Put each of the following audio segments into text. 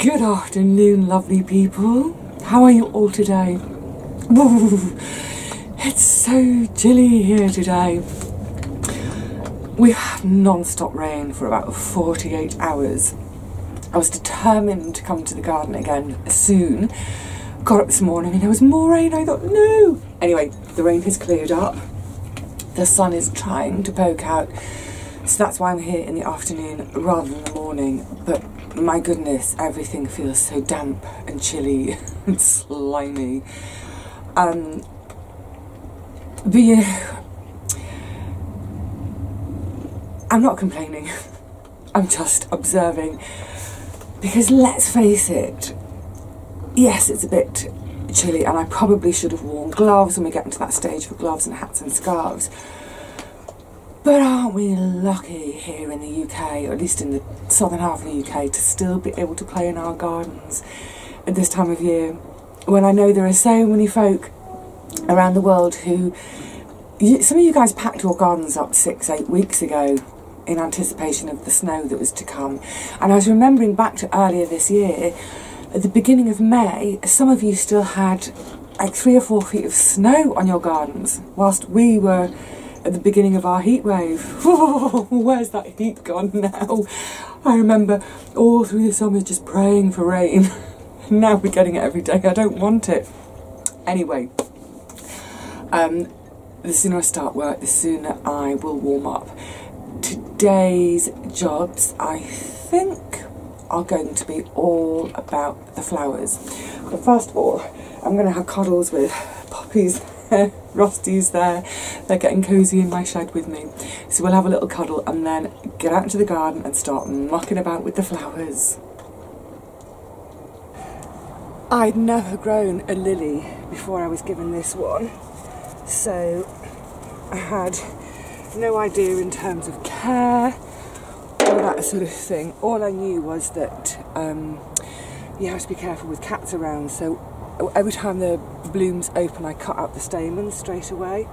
Good afternoon, lovely people. How are you all today? Ooh, it's so chilly here today. We've had non-stop rain for about 48 hours. I was determined to come to the garden again soon. Got up this morning and there was more rain. I thought, no. Anyway, the rain has cleared up. The sun is trying to poke out. So that's why I'm here in the afternoon rather than the morning. But my goodness, everything feels so damp and chilly and slimy. But yeah, I'm not complaining. I'm just observing. Because let's face it, yes, it's a bit chilly and I probably should have worn gloves when we get into that stage for gloves and hats and scarves. But aren't we lucky here in the UK, or at least in the southern half of the UK, to still be able to play in our gardens at this time of year, when I know there are so many folk around the world who, some of you guys packed your gardens up 6-8 weeks ago in anticipation of the snow that was to come. And I was remembering back to earlier this year, at the beginning of May, some of you still had like 3 or 4 feet of snow on your gardens, whilst we were at the beginning of our heat wave. Oh, where's that heat gone now? I remember all through the summer just praying for rain. Now we're getting it every day. I don't want it. Anyway, the sooner I start work, the sooner I will warm up. Today's jobs, I think, are going to be all about the flowers. But first of all, I'm going to have cuddles with Poppy's Rosty's there. They're getting cosy in my shed with me. So we'll have a little cuddle and then get out into the garden and start mucking about with the flowers. I'd never grown a lily before I was given this one. So I had no idea in terms of care, all that sort of thing. All I knew was that you have to be careful with cats around, so every time the blooms open I cut out the stamens straight away.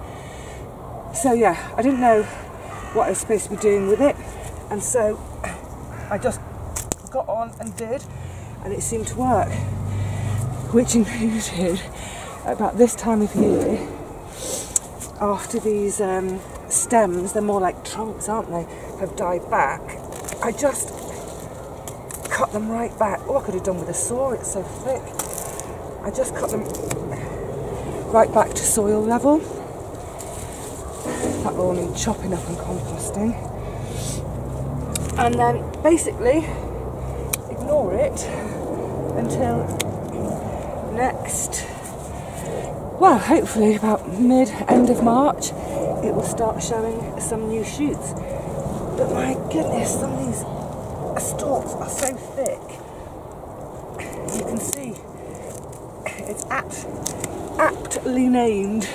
So yeah, I didn't know what I was supposed to be doing with it, and so I just got on and did, and it seemed to work, which included about this time of year, after these stems, they're more like trunks, aren't they, have died back, I just cut them right back. Oh, I could have done with a saw, it's so thick. I just cut them right back to soil level. That will all need chopping up and composting. And then basically ignore it until next, well, hopefully about mid-end of March, it will start showing some new shoots. But my goodness, some of these stalks are so thick. You can see it's aptly named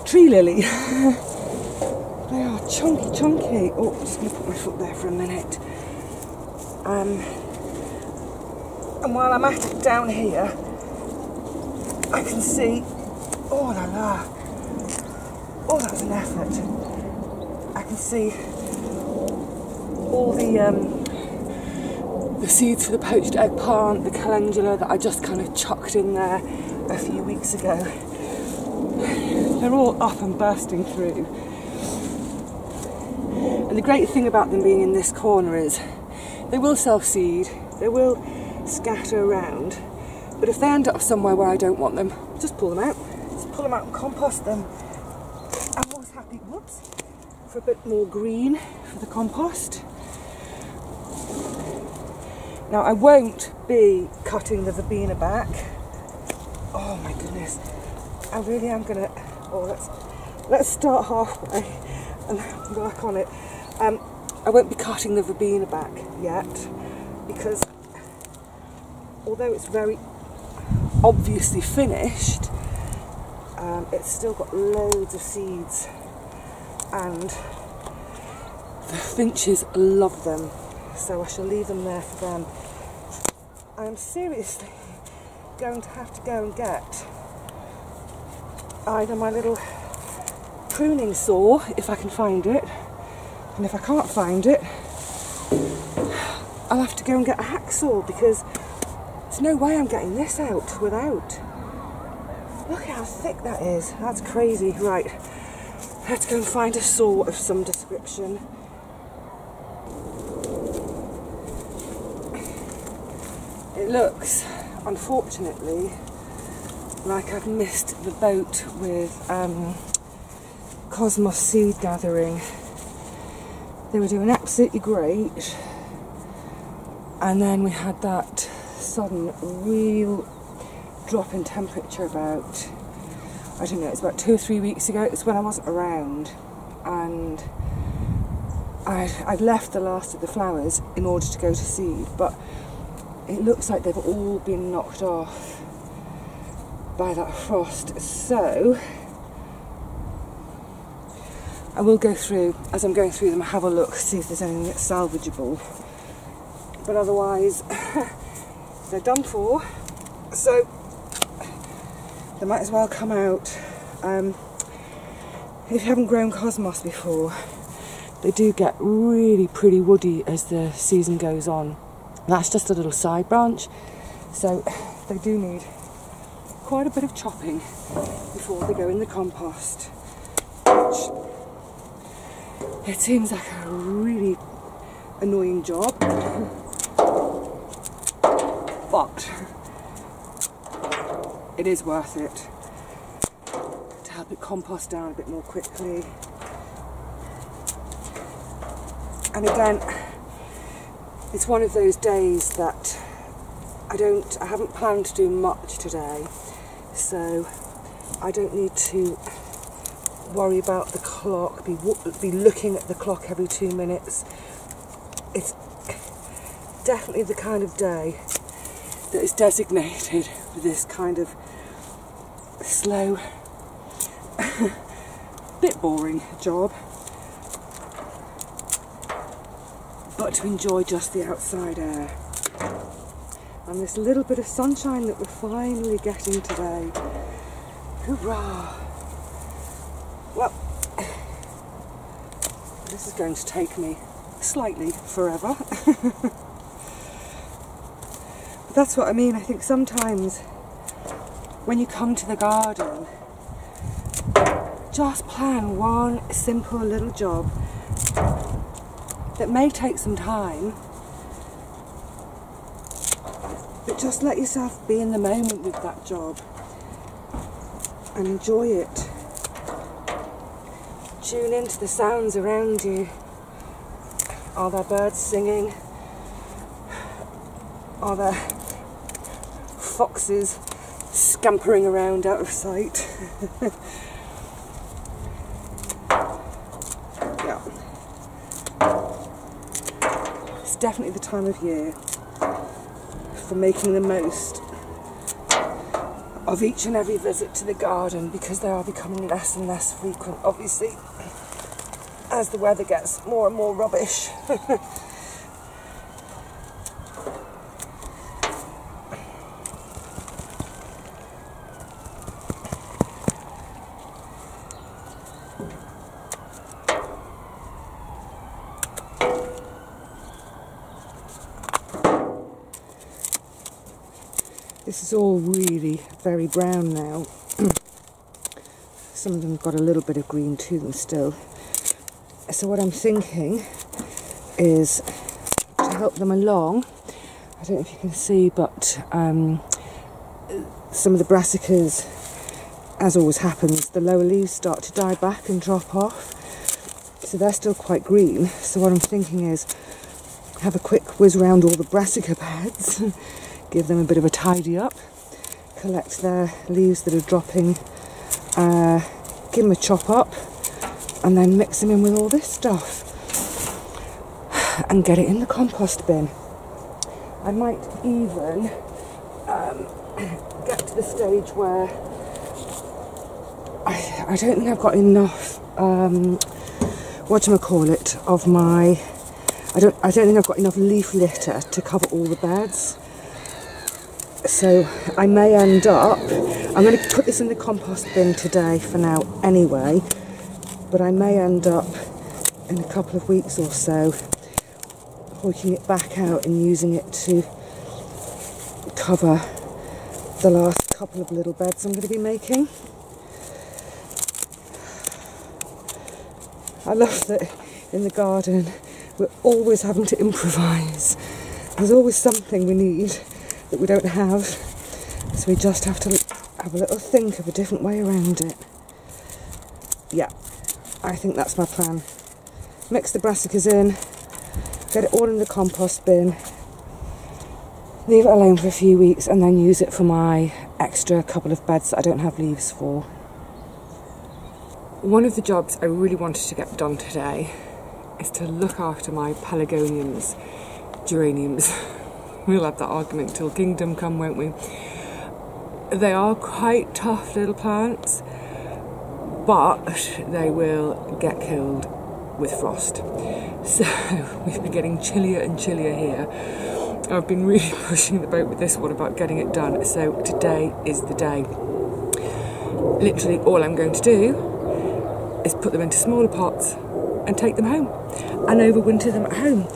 tree lily. They are chunky. Oh, I'm just going to put my foot there for a minute. And while I'm at it down here, I can see, oh la la, oh that was an effort. I can see all the seeds for the poached eggplant, the calendula that I just kind of chucked in there a few weeks ago. They're all up and bursting through. And the great thing about them being in this corner is they will self-seed, they will scatter around, but if they end up somewhere where I don't want them, just pull them out. Just pull them out and compost them. I'm always happy, whoops, for a bit more green for the compost. Now I won't be cutting the verbena back. Oh my goodness, I really am gonna, let's start halfway and work on it. I won't be cutting the verbena back yet, because although it's very obviously finished, it's still got loads of seeds and the finches love them, so I shall leave them there for them. I am seriously going to have to go and get either my little pruning saw, if I can find it, and if I can't find it, I'll have to go and get a hacksaw because there's no way I'm getting this out without. Look at how thick that is. That's crazy. Right, let's go and find a saw of some description. It looks, unfortunately, like I've missed the boat with Cosmos seed gathering. They were doing absolutely great, and then we had that sudden real drop in temperature about, I don't know, it's about 2 or 3 weeks ago. It's when I wasn't around, and I'd left the last of the flowers in order to go to seed, but it looks like they've all been knocked off by that frost. So I will go through, as I'm going through them, have a look, see if there's anything that's salvageable. But otherwise, they're done for. So they might as well come out. If you haven't grown cosmos before, they do get really pretty woody as the season goes on. That's just a little side branch, so they do need quite a bit of chopping before they go in the compost, which it seems like a really annoying job, but it is worth it to help it compost down a bit more quickly. And again, it's one of those days that I haven't planned to do much today, so I don't need to worry about the clock, be looking at the clock every 2 minutes. It's definitely the kind of day that is designated for this kind of slow, bit boring job, but to enjoy just the outside air and this little bit of sunshine that we're finally getting today. Hoorah! Well, this is going to take me slightly forever. But that's what I mean. I think sometimes when you come to the garden, just plan one simple little job that may take some time, but just let yourself be in the moment with that job and enjoy it. Tune into the sounds around you. Are there birds singing? Are there foxes scampering around out of sight? Yeah. It's definitely the time of year for making the most of each and every visit to the garden, because they are becoming less and less frequent, obviously, as the weather gets more and more rubbish. This is all really very brown now. Some of them have got a little bit of green to them still. So what I'm thinking is to help them along. I don't know if you can see, but some of the brassicas, as always happens, the lower leaves start to die back and drop off. So they're still quite green. So what I'm thinking is have a quick whiz around all the brassica beds, give them a bit of a tidy up, collect their leaves that are dropping, give them a chop up, and then mix them in with all this stuff and get it in the compost bin. I might even get to the stage where I don't think I've got enough whatchamacallit of my, I don't think I've got enough leaf litter to cover all the beds. So I may end up, I'm going to put this in the compost bin today for now anyway, but I may end up in a couple of weeks or so hoiking it back out and using it to cover the last couple of little beds I'm going to be making. I love that in the garden we're always having to improvise. There's always something we need that we don't have, so we just have to have a little think of a different way around it. Yeah, I think that's my plan. Mix the brassicas in, get it all in the compost bin, leave it alone for a few weeks, and then use it for my extra couple of beds that I don't have leaves for. One of the jobs I really wanted to get done today is to look after my Pelargoniums, geraniums. We'll have that argument till kingdom come, won't we? They are quite tough little plants, but they will get killed with frost. So we've been getting chillier and chillier here. I've been really pushing the boat with this one about getting it done, so today is the day. Literally all I'm going to do is put them into smaller pots and take them home and overwinter them at home.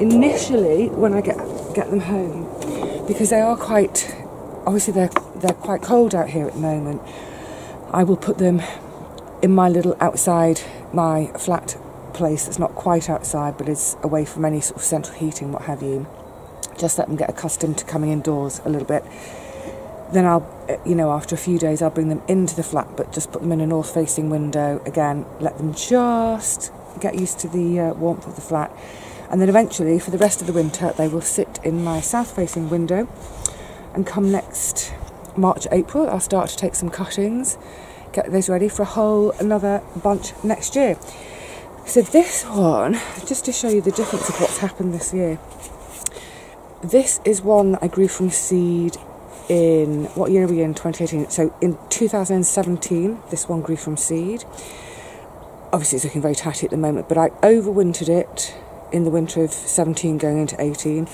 Initially, when I get them home, because they are quite, obviously they're quite cold out here at the moment, I will put them in my little outside, my flat place that's not quite outside but is away from any sort of central heating, what have you. Just let them get accustomed to coming indoors a little bit. Then I'll, after a few days, I'll bring them into the flat, but just put them in a north-facing window. Again, let them just get used to the warmth of the flat. And then eventually, for the rest of the winter, they will sit in my south-facing window. And come next March, April, I'll start to take some cuttings, get those ready for another bunch next year. So this one, just to show you the difference of what's happened this year. This is one that I grew from seed in, what year are we in? 2018. So in 2017, this one grew from seed. Obviously it's looking very tatty at the moment, but I overwintered it in the winter of 17 going into 18.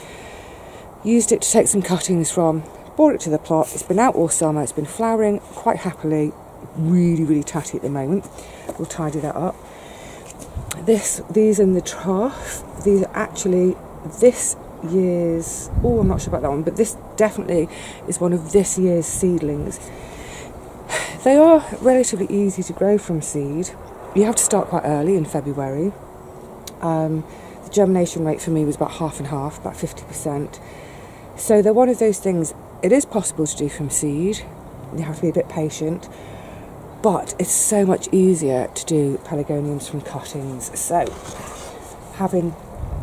Used it to take some cuttings from, brought it to the plot. It's been out all summer, it's been flowering quite happily. Really, really tatty at the moment. We'll tidy that up. These in the trough, these are actually this year's, oh, I'm not sure about that one, but this definitely is one of this year's seedlings. They are relatively easy to grow from seed. You have to start quite early in February. The germination rate for me was about half and half, about 50%. So they're one of those things, it is possible to do from seed. You have to be a bit patient, but it's so much easier to do Pelargoniums from cuttings. So having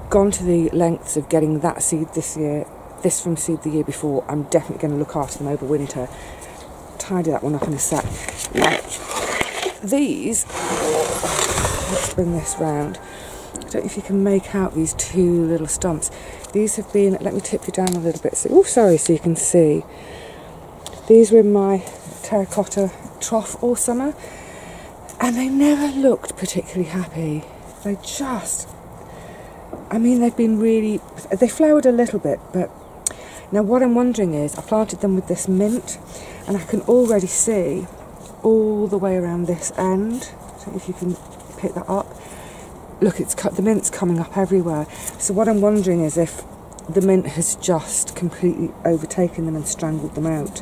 gone to the lengths of getting that seed this year, this from seed the year before, I'm definitely going to look after them over winter. Tidy that one up in a sec. Now, these, let's bring this round. I don't know if you can make out these two little stumps. These have been, let me tip you down a little bit. So, so you can see. These were in my terracotta trough all summer, and they never looked particularly happy. They just, they've been really, they flowered a little bit, but now what I'm wondering is, I planted them with this mint, and I can already see all the way around this end. I don't know if you can pick that up. Look, the mint's coming up everywhere. So what I'm wondering is if the mint has just completely overtaken them and strangled them out.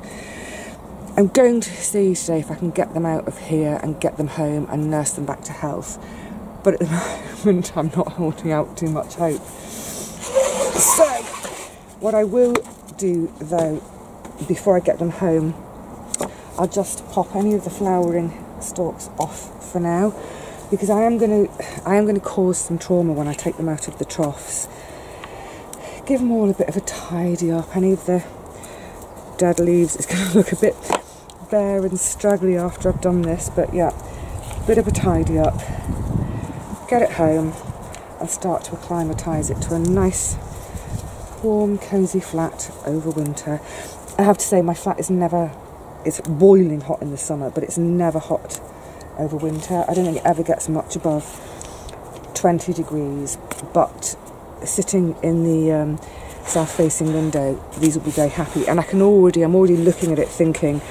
I'm going to see today if I can get them out of here and get them home and nurse them back to health. But at the moment, I'm not holding out too much hope. So, what I will do, though, before I get them home, I'll just pop any of the flowering stalks off for now, because I am going to cause some trauma when I take them out of the troughs. Give them all a bit of a tidy up. Any of the dead leaves, it's going to look a bit bare and straggly after I've done this, but yeah, a bit of a tidy up. Get it home and start to acclimatise it to a nice, warm, cosy flat over winter. I have to say, my flat is never, it's boiling hot in the summer, but it's never hot over winter. I don't think it ever gets much above 20 degrees, but sitting in the south-facing window, these will be very happy. And I'm already looking at it thinking,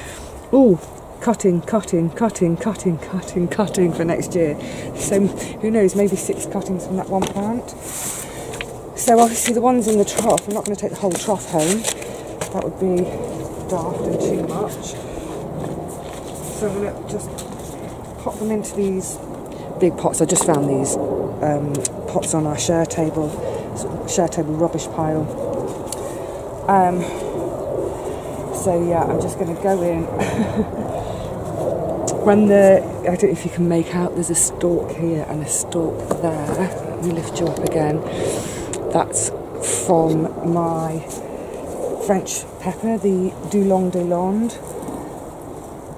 ooh, cutting for next year. So who knows, maybe 6 cuttings from that one plant. So obviously the ones in the trough, I'm not going to take the whole trough home. That would be daft and too much. So I'm going to just pop them into these big pots. I just found these pots on our share table rubbish pile. So yeah, I'm just going to go in. I don't know if you can make out, there's a stalk here and a stalk there. Let me lift you up again. That's from my French pepper, the Dulong.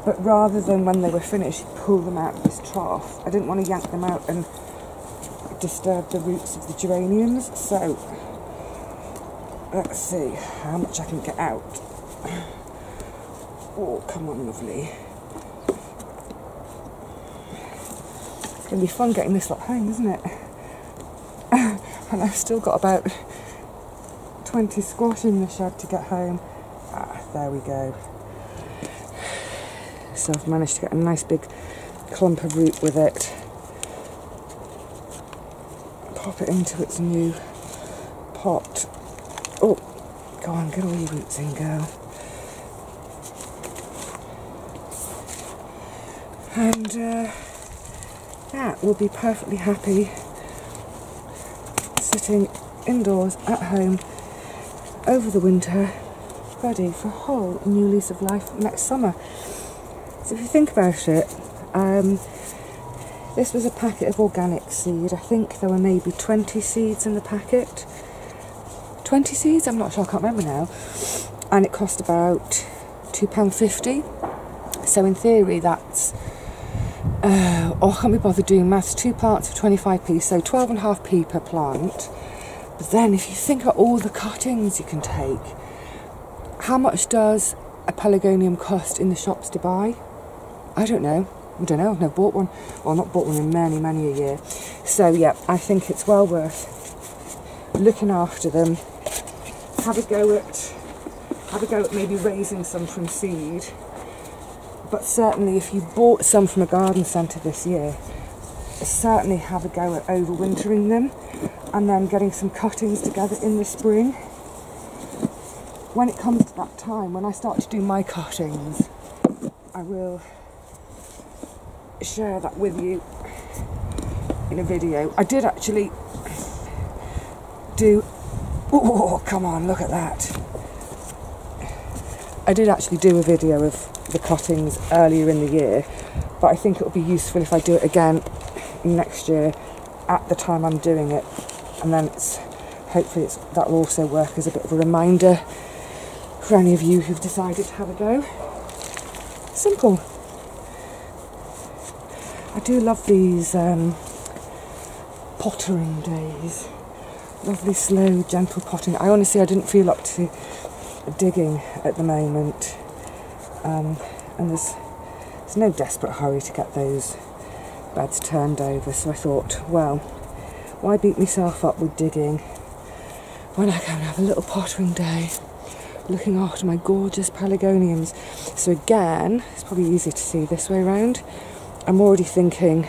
But rather than when they were finished, pull them out of this trough, I didn't want to yank them out and disturb the roots of the geraniums. So let's see how much I can get out. Oh, come on, lovely. It's going to be fun getting this lot home, isn't it? And I've still got about 20 squash in the shed to get home. There we go. So I've managed to get a nice big clump of root with it. Pop it into its new pot. Oh, go on, get all your roots in, girl. And that will be perfectly happy sitting indoors at home over the winter, ready for a whole new lease of life next summer. So if you think about it, this was a packet of organic seed. I think there were maybe 20 seeds in the packet. 20 seeds? I'm not sure, I can't remember now. And it cost about £2.50. So in theory that's, I can't be bothered doing maths, 2 plants for 25p, so 12.5p per plant. But then if you think about all the cuttings you can take, how much does a pelargonium cost in the shops to buy? I don't know. I've never bought one. Well, not bought one in many, many a year. So yeah, I think it's well worth looking after them. Have a go at maybe raising some from seed. But certainly if you bought some from a garden centre this year, certainly have a go at overwintering them and then getting some cuttings together in the spring. When it comes to that time, when I start to do my cuttings, I will share that with you in a video. I did actually do, oh come on, look at that. I did actually do a video of the cuttings earlier in the year, but I think it would be useful if I do it again next year at the time I'm doing it, and then hopefully that will also work as a bit of a reminder for any of you who've decided to have a go. Simple. I do love these pottering days. Lovely, slow, gentle potting. I didn't feel up to digging at the moment. And there's no desperate hurry to get those beds turned over. So I thought, well, why beat myself up with digging when I can have a little pottering day looking after my gorgeous pelargoniums. So again, it's probably easier to see this way round. I'm already thinking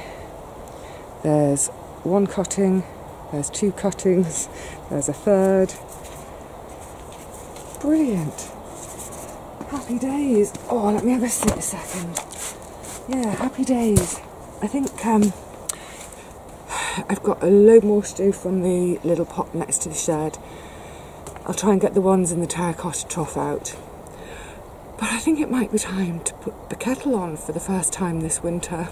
there's one cutting, there's 2 cuttings, there's a third. Brilliant. Happy days. Oh, let me have a sit a second. Yeah, happy days. I think I've got a load more to do from the little pot next to the shed. I'll try and get the ones in the terracotta trough out. But I think it might be time to put the kettle on for the first time this winter.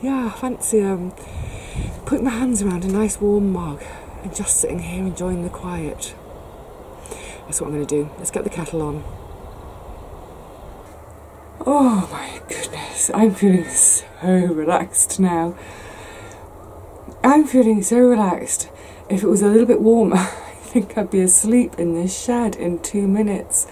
Yeah, I fancy putting my hands around a nice warm mug and just sitting here enjoying the quiet. That's what I'm going to do. Let's get the kettle on. Oh my goodness, I'm feeling so relaxed now. I'm feeling so relaxed. If it was a little bit warmer, I think I'd be asleep in this shed in 2 minutes.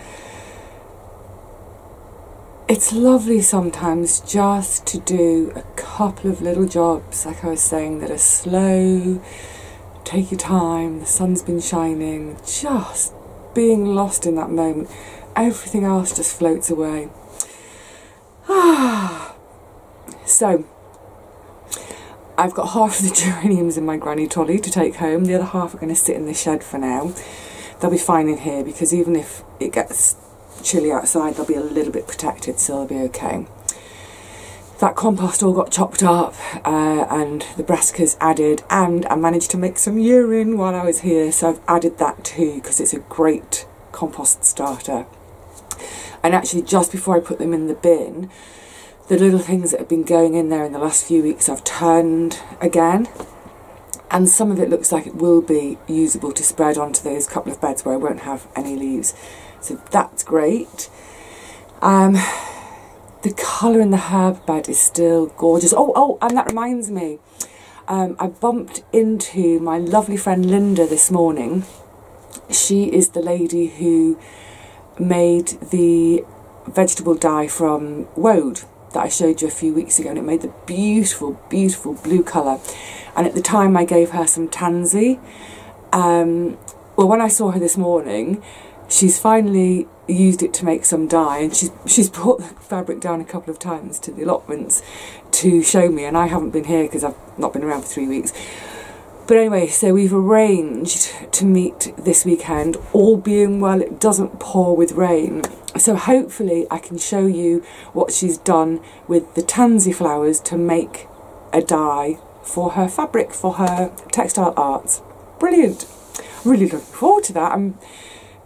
It's lovely sometimes just to do a couple of little jobs, like I was saying, that are slow, take your time, the sun's been shining, just being lost in that moment. Everything else just floats away. So, I've got half of the geraniums in my granny trolley to take home. The other half are going to sit in the shed for now. They'll be fine in here because even if it gets chilly outside, they'll be a little bit protected, so they'll be okay. That compost all got chopped up and the brassicas added, and I managed to make some urine while I was here, so I've added that too because it's a great compost starter. And actually, just before I put them in the bin, the little things that have been going in there in the last few weeks I've turned again, and some of it looks like it will be usable to spread onto those couple of beds where I won't have any leaves, so that's great. The colour in the herb bed is still gorgeous. Oh, and that reminds me, I bumped into my lovely friend Linda this morning. She is the lady who made the vegetable dye from woad that I showed you a few weeks ago, and it made the beautiful, beautiful blue colour. And at the time I gave her some tansy. Well, when I saw her this morning, she's finally used it to make some dye, and she's brought the fabric down a couple of times to the allotments to show me, and I haven't been here because I've not been around for 3 weeks. But anyway, so we've arranged to meet this weekend. All being well, it doesn't pour with rain, so hopefully I can show you what she's done with the tansy flowers to make a dye for her fabric, for her textile arts. Brilliant. Really looking forward to that.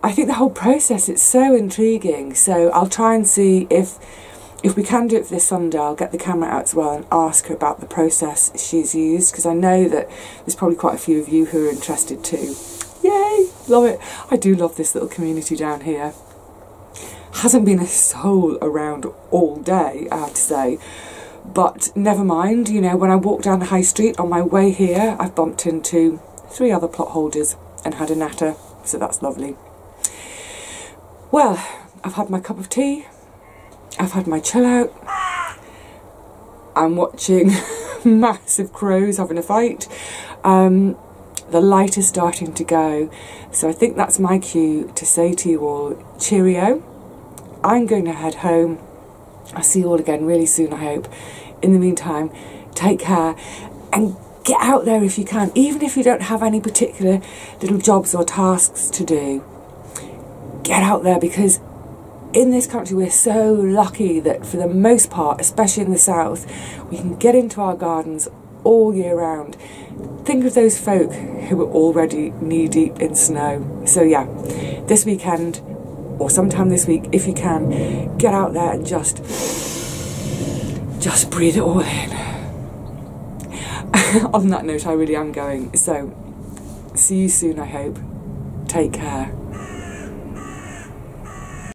I think the whole process is so intriguing, so I'll try and see if we can do it for this Sunday. I'll get the camera out as well and ask her about the process she's used, because I know that there's probably quite a few of you who are interested too. Yay! Love it. I do love this little community down here. Hasn't been a soul around all day, I have to say, but never mind. You know, when I walked down the high street on my way here, I've bumped into 3 other plot holders and had a natter, so that's lovely. Well, I've had my cup of tea, I've had my chill out, I'm watching massive crows having a fight, the light is starting to go, so I think that's my cue to say to you all, cheerio. I'm going to head home. I'll see you all again really soon, I hope. In the meantime, take care and get out there if you can, even if you don't have any particular little jobs or tasks to do. Get out there, because in this country we're so lucky that for the most part, especially in the south, we can get into our gardens all year round. Think of those folk who are already knee deep in snow. So yeah, this weekend or sometime this week, if you can, get out there and just breathe it all in. On that note, I really am going, so see you soon, I hope. Take care.